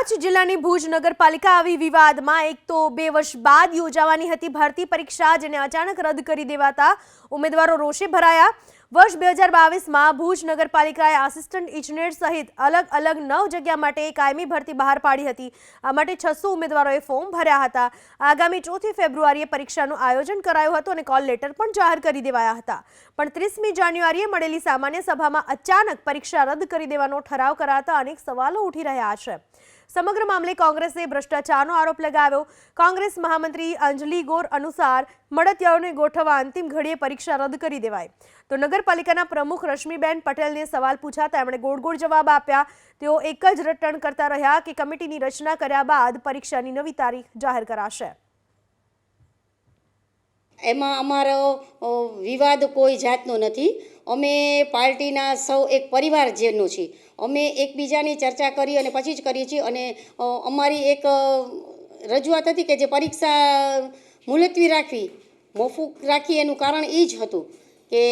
કચ્છ જિલ્લાની ભુજ નગરપાલિકા આવી વિવાદમાં એક તો 2 વર્ષ બાદ યોજાવાની હતી ભરતી પરીક્ષા જેને અચાનક રદ કરી દેવાતા ઉમેદવારો રોષે ભરાયા। વર્ષ 2022માં ભુજ નગરપાલિકાએ આસિસ્ટન્ટ ઇજનેર સહિત અલગ-અલગ 9 જગ્યા માટે કાયમી ભરતી બહાર પાડી હતી। આ માટે 600 ઉમેદવારોએ ફોર્મ ભર્યા હતા। આગામી 4 ફેબ્રુઆરીએ પરીક્ષાનું આયોજન કરાયું હતું અને કોલ લેટર પણ જાહેર કરી દેવાયા હતા। પણ 30મી જાન્યુઆરીએ મળેલી સામાન્ય સભામાં અચાનક પરીક્ષા રદ કરી દેવાનો ઠરાવ કરાતા અનેક સવાલો ઉઠી રહ્યા છે। समग्र मामले कांग्रेसे भ्रष्टाचारનો आरोप लगाव्યો। कांग्रेस महामंत्री अंजलि गौर अनुसार मड़तियाओने गोठवा अंतिम घड़ीए परीक्षा रद करी देवाय तो नगरपालिकाना प्रमुख रश्मिबेन पटेलने सवाल पूछाता एमणे गोળ गोળ जवाब आप्या। तेओ एक ज रटण करता રહ્યા કે कमिटीनी रचना कर्या बाद परीक्षानी नवी तारीख जाहेर कराशे। एमां अमारो विवाद कोई जातनो नथी। अमे पार्टीना सौ एक परिवार जेनो छे। अमे एकबीजानी चर्चा करी अने पछी ज करीए छीए अने अमारी एक रजूआत हती के जे परीक्षा मुलतवी राखवी मोकूफ राखी एनुं कारण ए ज हतुं के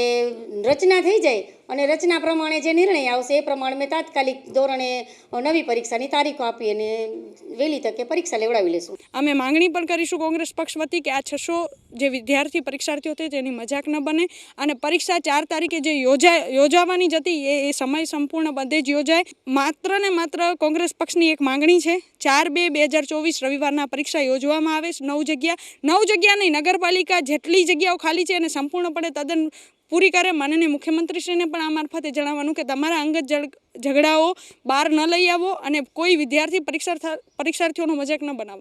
रचना थई जाय અને રચના પ્રમાણે જે નિર્ણય આવશે એ પ્રમાણે મેં તાત્કાલિક ધોરણે નવી પરીક્ષાની તારીખો આપી અને વહેલી તકે પરીક્ષા લેવડાવી લેશું। અમે માંગણી પણ કરીશું કોંગ્રેસ પક્ષ વતી કે આ 600 જે વિદ્યાર્થી પરીક્ષાર્થીઓ છે તેની મજાક ન બને અને પરીક્ષા 4 તારીખે જે યોજાવાની જ હતી એ સમય સંપૂર્ણ બધે જ યોજાય। માત્ર ને માત્ર કોંગ્રેસ પક્ષની એક માંગણી છે 4/2/2024 રવિવારના પરીક્ષા યોજવામાં આવે। 9 જગ્યા નહીં, નગરપાલિકા જેટલી જગ્યાઓ ખાલી છે અને સંપૂર્ણપણે તદ્દન પૂરી કરે। માનનીય મુખ્યમંત્રીશ્રીને પણ આ મારફતે જણાવવાનું કે તમારા અંગત ઝઘડાઓ બહાર ન લઈ આવો અને કોઈ વિદ્યાર્થી પરીક્ષાર્થીઓનો મજાક ન બનાવો।